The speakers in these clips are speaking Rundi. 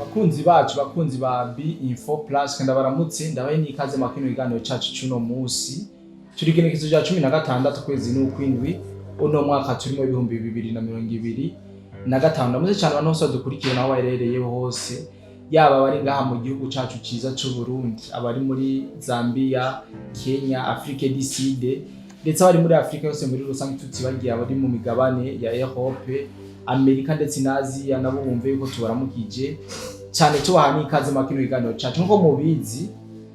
Bakunzi bacu bakunzi ba B-Info Plus kanda baramutse ndabaye nikaze makino iganiro cacu cuno musi turi genekezo rya 16 kwezi n'ukwindwi uno mwaka turimo 2025 ndamuze cyane abantu bose dukurikiye naho barereye hose yaba bari ngaha mu gihugu cacu ciza c'u Burundi abari muri Zambia Kenya Afrique du Sud ndetse abari muri Afrika yose muri rusange tutibagiye abari mu migabane ya Europe Amerika ndetse na Aziya nabo bumve yuko tubaramukije cyane tubahani ikaze makino iganiro cacu nko mubizi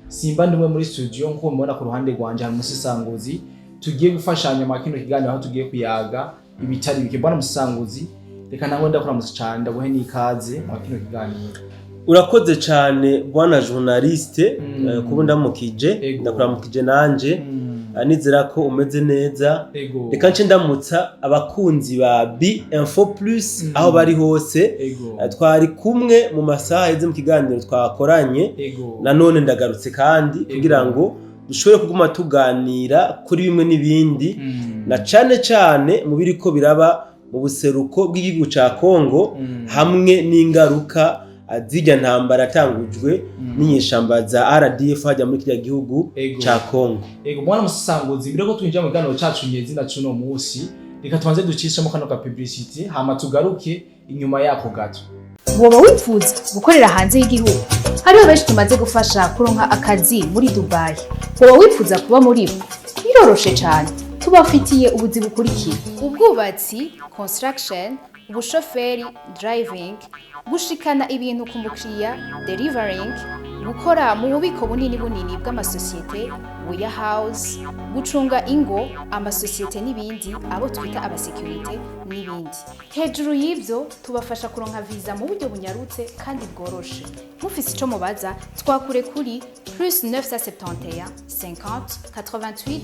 simba ndimwe muri studio nko mubona ku ruhande rwanje hari umusisanguzi tugiye gufashanya makino iganiro aho tugiye kuyaga ibitari bike bwana musisanguzi reka nango ndakuramutse cyane ndaguhe nikaze makino iganiro. Urakoze cyane bwana journaliste kuba ndamukije ndakuramukije nanje anizera ko umeze neza reka nce ndamutsa abakunzi ba B-Info Plus aho bari hose twari kumwe mu masaha yeze mu kiganiro twakoranye nanone ndagarutse kandi kugira ngo dushobore kuguma tuganira kuri bimwe n'ibindi na cyane mu biriko biraba mu buseruko bw'igihugu ca Kongo hamwe n'ingaruka azijya ntambara atangujwe n'inyeshamba za RDF hajya muri kiriya gihugu ca Kongo. Mwana musisanguzi mbere ko twinjira mu kiganiro cacu nyezi na cuno musi reka tubanze ducishemo kano ka publicity hama tugaruke inyuma yako gato. Woba wifuza gukorera hanze y'igihugu hariho benshi tumaze gufasha kuronka akazi muri Dubai. Woba wifuza kuba muri bo biroroshe cyane tubafitiye ubuzi bukurikira: ubwubatsi construction, ubushoferi driving, gushikana ibintu ku mukiriya delivering, gukora mu bubiko bunini bw'amasosiyete warehouse, gucunga ingo amasosiyete n'ibindi abo twita abasecurity n'ibindi. Hejuru y'ivyo tubafasha kuronka visa mu buryo bunyarutse kandi bworoshe. Mufise ico mubaza twakure kuri +971 50 88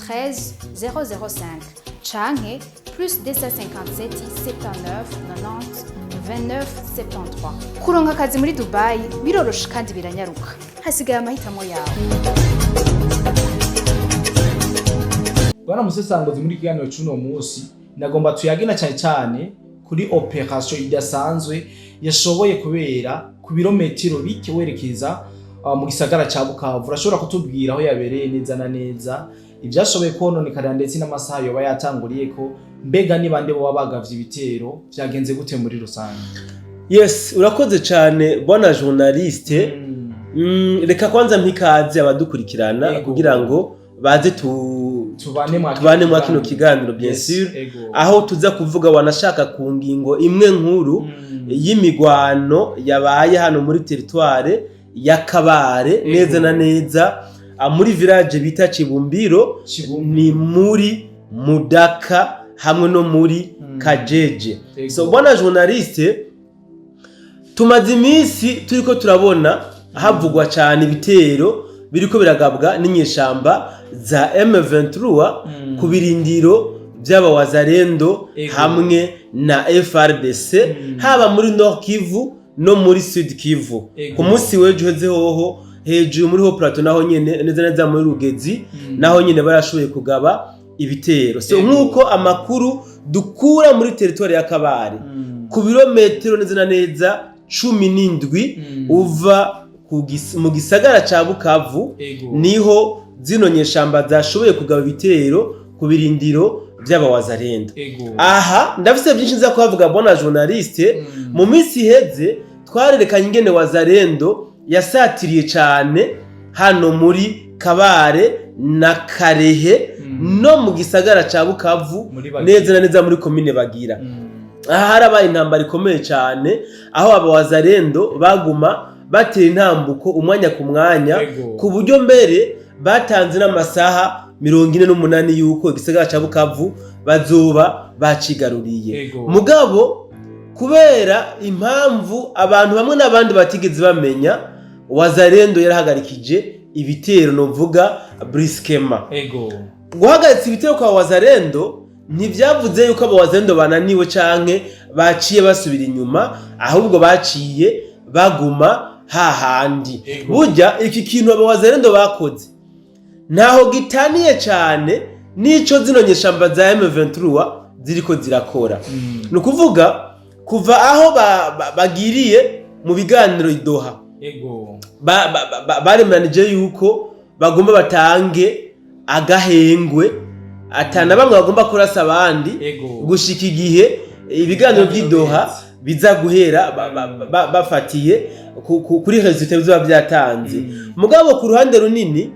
13 005 canke +257 79 90 29 73. Kuronka akazi muri Dubai biroroshe kandi biranyaruka. Hasigaye amahitamo yawe. Bwana musisanguzi muri kiganiro cuno musi nagomba tuyagina cyane kuri operation idasanzwe yashoboye kubera ku birometero bike werekeza mu gisagara ca Bukavu. Urashobora kutubwira aho yabereye neza na neza ivyashoboye kononekara ndetse n'amasaha yoba yatanguriye ko mbega ni bande bo bagavye ibitero vyagenze gute muri rusange? Yes, urakoze cyane bwana journaliste. Reka kwanza mpikaze abadukurikirana kugira ngo baze tubane mu kino kiganiro bien sûr aho tuza kuvuga wanashaka ku ngingo imwe nkuru y'imigwano yabaye hano muri territoire ya Kabare neza na neza muri village bita Chibumbiro ni muri Mudaka hamwe no muri Kajeje. So bwana journaliste tumaze iminsi turiko turabona havugwa cyane ibitero biriko biragabwa n'inyeshamba za M23 ku birindiro by'aba wazalendo hamwe na FRDC haba muri Nord Kivu no muri Sud Kivu. Ku munsi wejo heze hoho hejuru muri ho plateau naho nyene neza muri Rugezi naho nyene barashoboye kugaba ibitero. So nkuko amakuru dukura muri territoire ya Kabare ku birometero neza 17 uva mu gisagara ca Bukavu niho zino nyeshamba zashoboye kugaba ibitero ku birindiro by'aba wazalendo. Aha ndafise byinshi nza kuvuga bwana journaliste. Mu minsi heze twarerekanye ingene wazalendo yasatiriye cyane hano muri Kabare na Karehe no mu gisagara ca Bukavu neza na neza muri commune Bagira. Aha harabaye intambara ikomeye cyane aho aba wazalendo baguma batera intambuko umwanya ku mwanya ku buryo mbere batanze n'amasaha 48 yuko igisagara ca Bukavu bazoba bacigaruriye. Mugabo kubera impamvu abantu bamwe n'abandi batigeze bamenya wazalendo yarahagarikije ibitero novuga briskema. Guhagaritsa ibitero kwa wazalendo ntivyavuze yuko aba wazalendo bananiwe canke baciye basubira inyuma ahubwo baciye baguma hahandi. Burya iki kintu aba wazalendo bakoze ntaho gitaniye cyane nico zino nyeshamba za M23 ziriko zirakora. Nukuvuga kuva aho bagiriye mu biganiro idoha ego baremeranije yuko bagomba batange agahengwe atana bamwe bagomba kurasa abandi gushika igihe ibiganiro by'idoha biza guhera bafatiye kuri resultat bizoba byatanze mugabo ku ruhande runini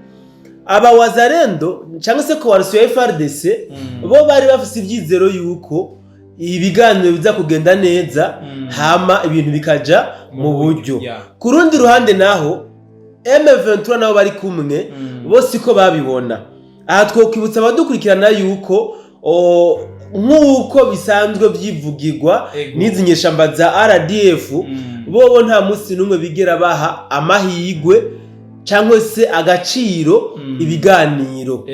aba wazalendo cyangwa se coalition ya FARDC bo bari bafite ibyizero yuko ibiganiro biza kugenda neza hama ibintu bikaja mu buryo ku rundi ruhande naho M23 nabo bari kumwe bose ko babibona aha twokwibutsa abadukurikirana yuko nk'uko bisanzwe byivugirwa n'izi nyeshamba za RDF bobo nta munsi n'umwe bigera baha amahigwe cyangwa se agaciro ibiganiro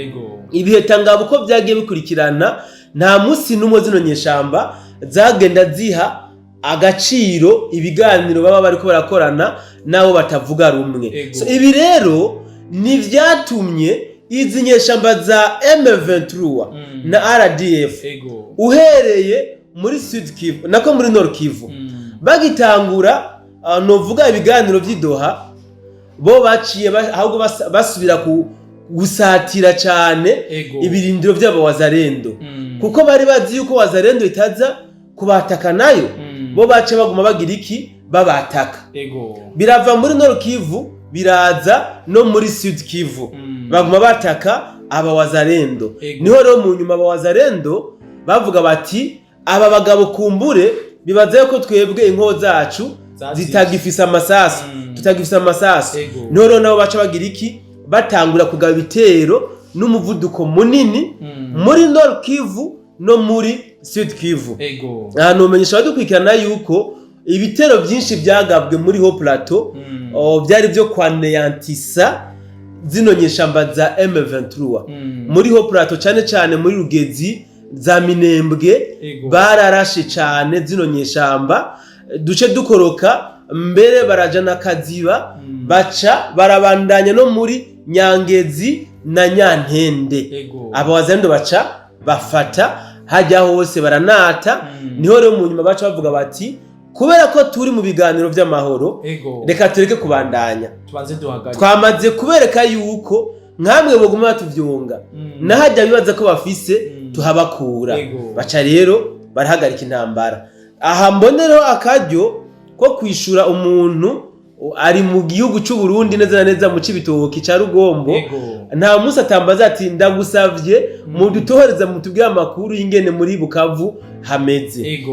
ibihe tangabo uko byagiye bikurikirana nta munsi n'umwe zino nyeshamba zagenda ziha agaciro ibiganiro baba bariko barakorana nabo batavuga rumwe ibi rero ni vyatumye izi nyeshamba za M23 na RDF uhereye muri Sud Kivu nako muri Nord Kivu bagitangura novuga ibiganiro by'idoha bo baciye ahubwo basubira gusatira cyane ibirindiro by'abo wazalendo kuko bari bazi yuko wazalendo itaza kubataka nayo bo bace baguma bagira iki babataka birava muri Nord Kivu biraza no muri Sud Kivu baguma bataka aba wazalendo niho rero mu nyuma aba wazalendo bavuga bati aba bagabo kumbure bibaze ko twebwe inko zacu zitagifisa amasasu tutagifisa amasasu niho rero nabo baca bagira iki batangura kugaba ibitero n'umuvuduko munini muri Nord Kivu no muri Sud Kivu ahantu umenyesha badukurikirana yuko ibitero byinshi byagabwe muri Haut Plateau byari byo kwaneyantisa zino nyeshamba za M23 muri Haut Plateau cyane cyane muri Rugezi za Minembwe bararashe cyane zino nyeshamba duce dukoroka mbere barajana Kaziba baca barabandanya no muri Nyangezi na Nyantende abawazendo baca bafata hajya hose baranata niho rero mu nyuma baca bavuga bati kubera ko turi mu biganiro by'amahoro reka tureke kubandanya twamaze kubereka yuko nkamwe boguma batuvyunga nahajya bibaza ko bafise tuhabakura baca rero barahagarika intambara aha mbonereho akaryo ko kwishura umuntu ari mu gihugu cy'u Burundi neza neza mu Cibitoki ca Rugombo nta munsi atambaza ati ndagusavye mu dutohereza mu tubwira amakuru y'ingene muri Bukavu hameze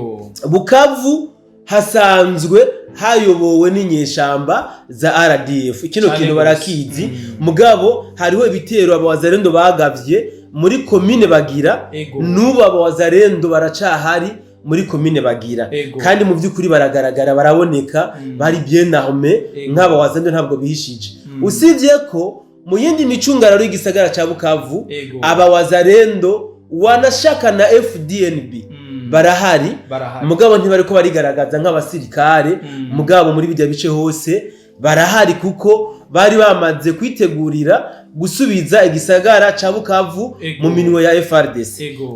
Bukavu hasanzwe hayobowe n'inyeshamba za RDF kino kintu barakizi mugabo hariho ibitero abawazalendo bagavye muri commune Bagira nubu abawazalendo baracahari muri commune Bagira kandi mu byukuri baragaragara baraboneka bari bien armé nk'abawazalendo ntabwo bihishije usivye ko mu yindi micungararo y'igisagara ca Bukavu abawazalendo wanashaka na FDNB barahari mugabo ntibariko barigaragaza nk'abasirikare mugabo muri bijya bice hose barahari kuko bari bamaze kwitegurira gusubiza igisagara ca Bukavu mu minwe ya FARDC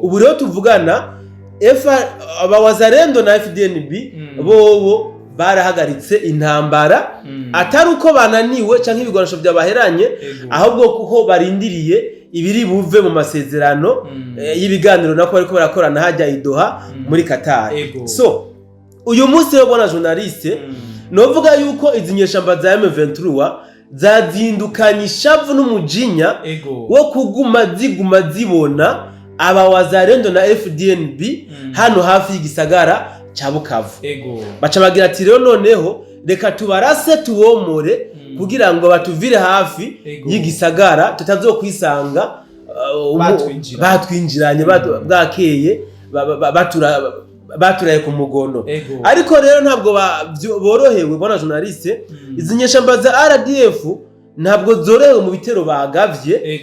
ubu rero tuvugana abawazalendo na FDNB bobo barahagaritse intambara atari uko bananiwe canke ibigwanisho byabaheranye ahubwo kuko barindiriye ibiri buve mu masezerano y'ibiganiro nako bariko barakorana hajya idoha muri Qatar so uyu munsi rero bona journaliste novuga yuko izi nyeshamba za M23 zazindukanye ishavu n'umujinya wo kuguma zibona abawazalendo na FDNB hano hafi y'igisagara ca Bukavu baca bagira ati rero noneho reka tubarase tuwomore kugira ngo batuvire hafi y'igisagara tutazokwisanga batwinjiranye bwakeye baturaye ku mugono ariko rero ntabwo borohewe bona journaliste izi nyeshamba za RDF ntabwo zorohewe mu bitero bagavye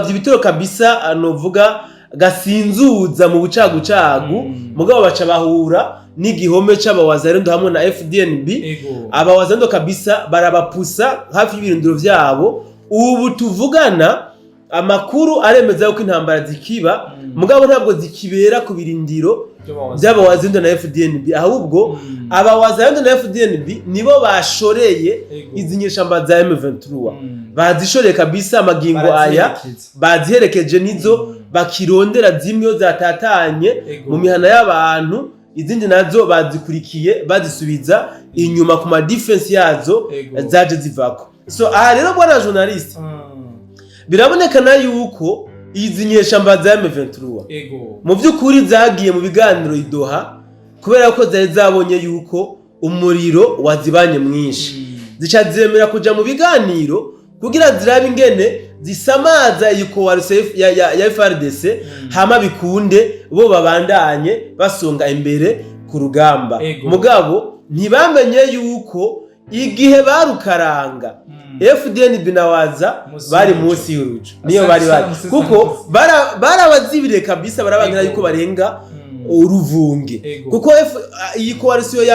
ibitero kabisa novuga gasinzuza mu bucagucagu mugabo baca bahura n'igihome c'abawazalendo hamwe na FDNB abawazalendo kabisa barabapusa hafi y'ibirindiro vyabo ubu tuvugana amakuru aremeza yuko intambara zikiba mugabo ntabwo zikibera ku birindiro by'abawazalendo na FDNB, ahubwo abawazalendo na FDNB nibo bashoreye izi nyeshamba za M23 bazishoreye kabisa amagingo aya baziherekeje nizo bakirondera zimwe zatatanye mu mihana y'abantu, izindi nazo bazikurikiye bazisubiza inyuma ku ma defense yazo zaje zivako. So aha rero bwana journalist birabonekana yuko izi nyeshamba za M23 mu by'ukuri zagiye mu biganiro idoha kubera ko zari zabonye yuko umuriro wazibanye mwinshi, zica zemera kuja mu biganiro kugira zirabe ingene zisamaza yuko ya FARDC hama bikunde bo babandanye basonga imbere ku rugamba. Mugabo ntibamenye yuko igihe barukaranga FDNB na waza bari munsi y'urujo niyo bari kuko barabazibire kabisa, barabangira yuko barenga uruvunge kuko iyi coalition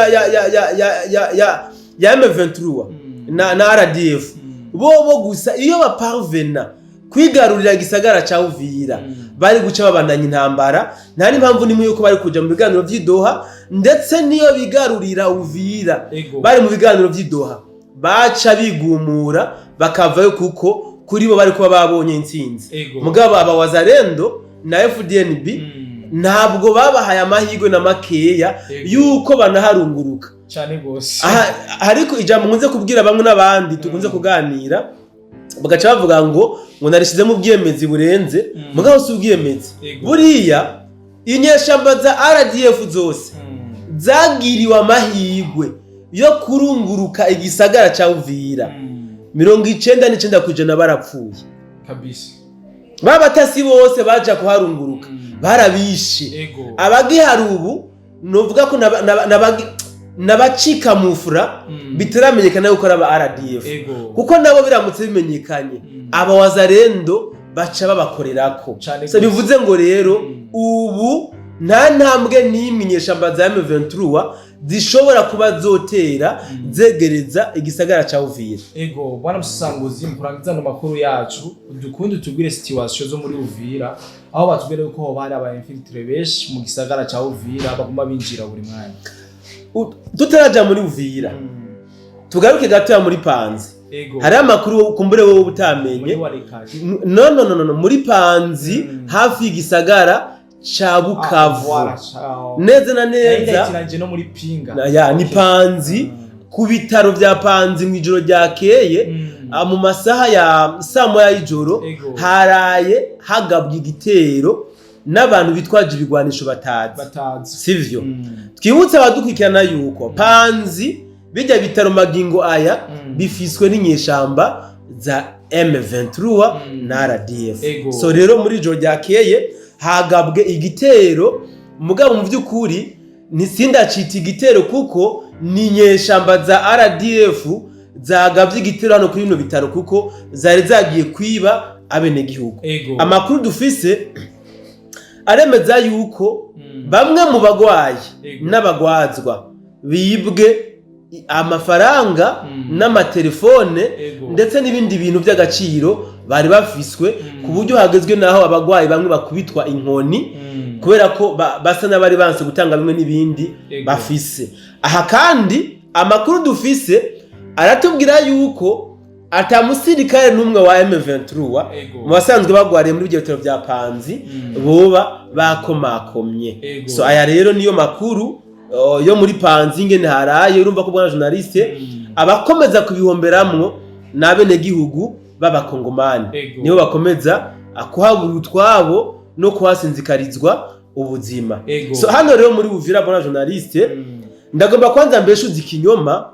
ya M23 na RDF bo gusa iyo baparvena kwigarurira gisagara ca Uvira bari guca babandanya intambara, nta n'impamvu nimwe yuko bari kuja mu biganiro vy'idoha, ndetse niyo bigarurira Uvira bari mu biganiro vy'idoha baca bigumura bakavayo kuko kuri bo bari kuba babonye intsinzi. Mugabo abawazalendo na FDNB ntabwo babahaye amahirwe na makeya yuko banaharunguruka cyane gose. Ariko ijambo nkunze kubwira bamwe n'abandi tukunze kuganira bagaca bavuga ngo narishizemo ubwiyemezi burenze, mugabo si ubwiyemezi buriya inyeshamba za RDF zose zagiriwe amahirwe yo kurunguruka igisagara ca Uvira 99% barapfuye kabisa. Babatasi bose baje kuharunguruka barabishe. Abagihari ubu novuga ko nabacika mufura bitaramenyekana yuko aba RDF kuko nabo biramutse bimenyekanye abawazalendo baca babakorerako. So bivuze ngo rero ubu nta ntambwe n'imenyeshamba za M23 zishobora kuba zotera zegereza igisagara ca Uvira. Bwana musanguzi mukurangiza no makuru yacu dukunde tubwire situation zo muri Uvira aho batubwire ko ho bari aba infiltré benshi mu gisagara ca Uvira baguma binjira buri mwanya. Tutaraja muri Uvira tugaruke gato ya muri Panzi. Hari amakuru kumbure wowe utamenye. No muri Panzi hafi y'igisagara cha Bukavu neza na neza no muri Pinga ni Panzi ku bitaro bya Panzi mu ijoro ryakeye mu masaha ya saa moya y'ijoro haraye hagabwa igitero n'abantu bitwaje ibigwanisho batazi sivyo. Twibutse abadukurikirana yuko Panzi bijya bitaro magingo aya bifiswe n'inyeshamba za M23 na RDF. So rero muri ijoro ryakeye hagabwe igitero, mugabo mu by'ukuri nisindacita igitero kuko ni nyeshamba za RDF zagabye igitero hano kuri bino bitaro kuko zari zagiye kwiba abene gihugu. Amakuru dufise aremeza yuko bamwe mu bagwayi n'abagwazwa bibwe amafaranga n'amatelefone ndetse n'ibindi bintu by'agaciro bari bafiswe ku buryo hagezwe naho abagwayi bamwe bakubitwa inkoni kubera ko basa n'abari banse gutanga bimwe n'ibindi bafise. Aha kandi amakuru dufise aratubwira yuko atamusirikare n'umwe wa M23 mu basanzwe bagwariye muri ibyo bitaro bya Panzi boba bakomakomye. So aya rero niyo makuru yo muri Panzi ngene haraye. Urumva ko bwana journaliste abakomeza kubihomberamwo n'abene gihugu b'abakongomani niho bakomeza akuhabura utwabo no kuhasinzikarizwa ubuzima. So hano rero muri Uvira bwana journaliste ndagomba kwanza mbeshuza ikinyoma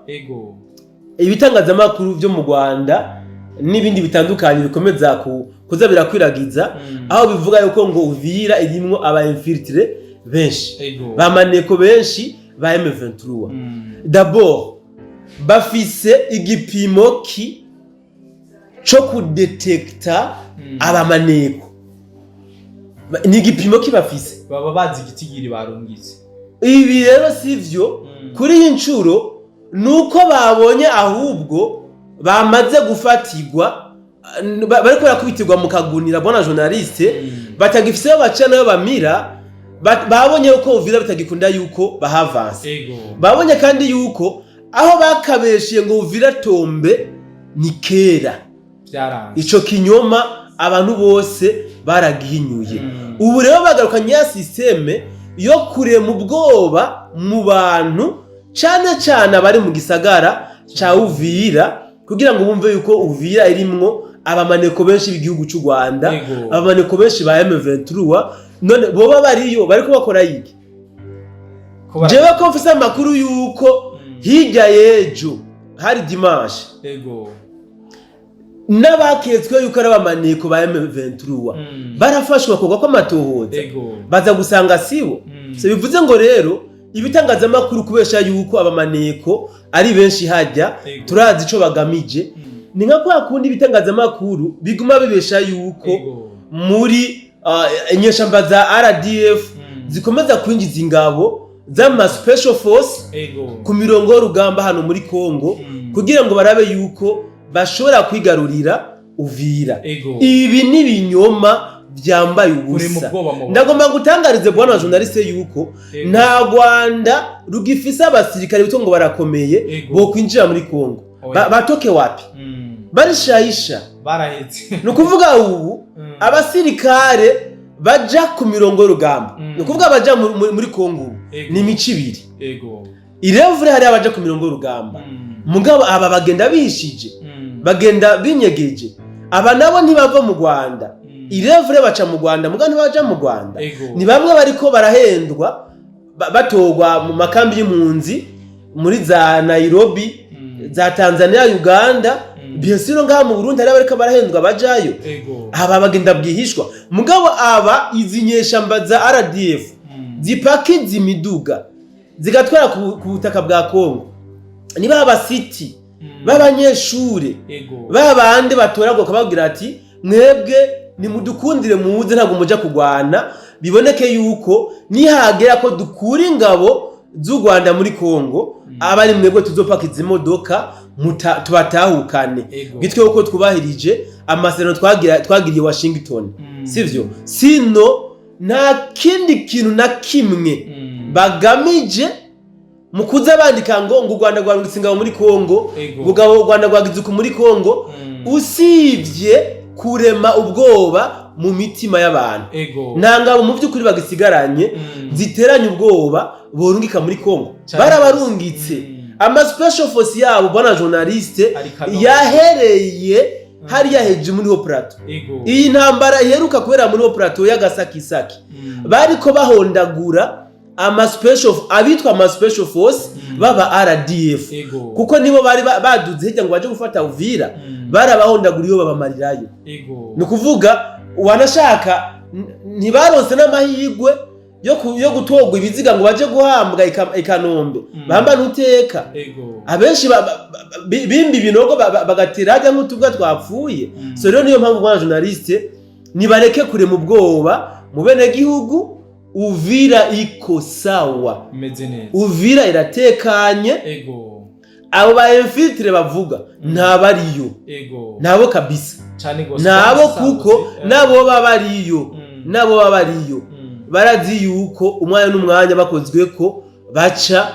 ibitangazamakuru byo mu Rwanda n'ibindi bitandukanye bikomeza kuza birakwiragiza aho bivuga yuko ngo Uvira irimwo aba infiltré benshi bamaneko benshi ba M23. D'abord bafise igipimo ki cyo kudetekta abamaneko, ni igipimo ki bafise baba bazi igitigiri barungitse. Ibi rero sivyo kuri incuro nuko babonye ahubwo bamaze gufatirwa bariko barakubitirwa mu kagunira bwana journaliste batagifise baca nayo bamira babonye ko Uvira bitagikunda yuko bahavanse. Ego. Babonye kandi yuko aho bakabeshiye ngo Uvira tombe ni kera. Byaranze. Ico kinyoma abantu bose baragihinyuye. Ubu rero bagarukanye ya systeme yo kurema ubwoba mu bantu cyane abari mu gisagara ca Uvira kugira ngo bumve yuko Uvira irimwo abamaneko benshi b'igihugu cy'u Rwanda, abamaneko benshi ba M23, none boba bariyo bariko bakora yiki? Jewe ko mfise amakuru yuko hirya yejo hari dimanche n'abaketswe yuko ari abamaneko ba M23 barafashwa kugwa ko amatohoza baza gusanga sibo. Se bivuze ngo rero ibitangazamakuru kubesha yuko abamaneko ari benshi hajya turazi ico bagamije, ni nka kwa kundi ibitangazamakuru biguma bibesha yuko muri inyeshamba za RDF zikomeza kwinjiza ingabo z'ama special force ku mirongo y'urugamba hano muri Kongo kugira ngo barabe yuko bashobora kwigarurira Uvira. Ibi ni binyoma byambaye ubusa. Ndagomba gutangarize bwana journaliste yuko nta Rwanda rugifisa abasirikare bito ngo barakomeye bo kwinjira muri Kongo. Batoke wapi? Barishahisha. Barahetse. Nukuvuga ubu abasirikare baja ku mirongo y'urugamba. Nukuvuga baja muri Kongo ni imico ibiri. Irevure hari abaja ku mirongo y'urugamba. Mugabo aba bagenda bihishije. Bagenda binyegeje. Aba nabo ntibava mu Rwanda. Irevure baca mu Rwanda, mugabo ntibaja mu Rwanda. Ni bamwe bariko barahendwa batogwa mu makambi y'impunzi muri za Nairobi, za Tanzania, Uganda, biesiro ngaha mu Burundi ari bariko barahendwa bajayo. Aba bagenda bwihishwa. Mugabo aba izinyeshamba za RDF zipakiza imiduga zigatwara ku butaka bwa Kongo. Niba abasiti b'abanyeshure babandi batoragwa kabagira ati mwebwe nimudukundire muze ntabwo muja kugwana, biboneke yuko nihagera ko dukura ingabo z'u Rwanda muri Kongo abari mwebwe tuzopakiza imodoka tubatahukane bitwe uko twubahirije amasezerano twagiriye Washington. Sivyo? Sino nta kindi kintu na kimwe bagamije mukuza bandika ngo u Rwanda rwarungitse ingabo muri Kongo, bugabo u Rwanda rwagize uko muri Kongo, usibye kurema ubwoba mu mitima y'abantu. Nta ngabo mu by'ukuri bagisigaranye ziteranye ubwoba borungika muri Kongo. Barabarungitse ama special force yabo bwana journaliste yahereye hari yaheje muri ho plateau. Iyi ntambara iheruka kubera muri ho plateau y'agasakisaki bariko bahondagura ama special abitwa ama special force baba RDF kuko nibo bari baduze hirya ngo baje gufata Uvira barabahondaguriyo babamarirayo. Nukuvuga wanashaka ntibaronse n'amahigwe yo gutogwa ibiziga ngo baje guhambwa ikanombe bamba nuteka. Abenshi bimbi binogo bagatiraga nk'utubwa twapfuye. So rero niyo mpamvu bwana journaliste nibareke kure mu bwoba mu bene gihugu. Uvira iko sawa. Uvira iratekanye. Abo ba infiltre bavuga ntabariyo. Nabo kabisa. Nabo kuko nabo babariyo. Nabo babariyo. Barazi yuko umwanya n'umwanya bakozwe ko baca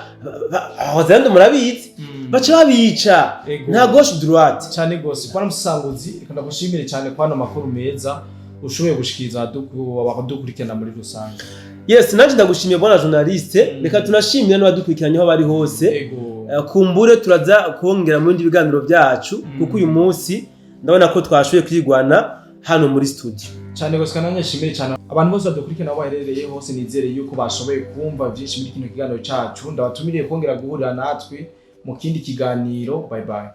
abazandi murabizi baca babica nta gauche droite cyane gose. Kwa musanguzi kandi gushimire cyane kwa no makuru meza ushoboye gushikiriza abadukurikirana muri rusange. Yes, nanje ndagushimiye bwana journaliste. Reka tunashimira n'abadukurikiranye aho bari hose. Kumbure turaza kongera mu bindi biganiro byacu kuko uyu munsi ndabona ko twashoboye kwigwana hano muri studio. Cyane gose kandi nanyeshimire cyane abantu bose badukurikirana aho baherereye hose, nizere yuko bashoboye kumva byinshi muri kino kiganiro cyacu. Ndabatumiriye kongera guhurira natwe mu kindi kiganiro. Bye bye.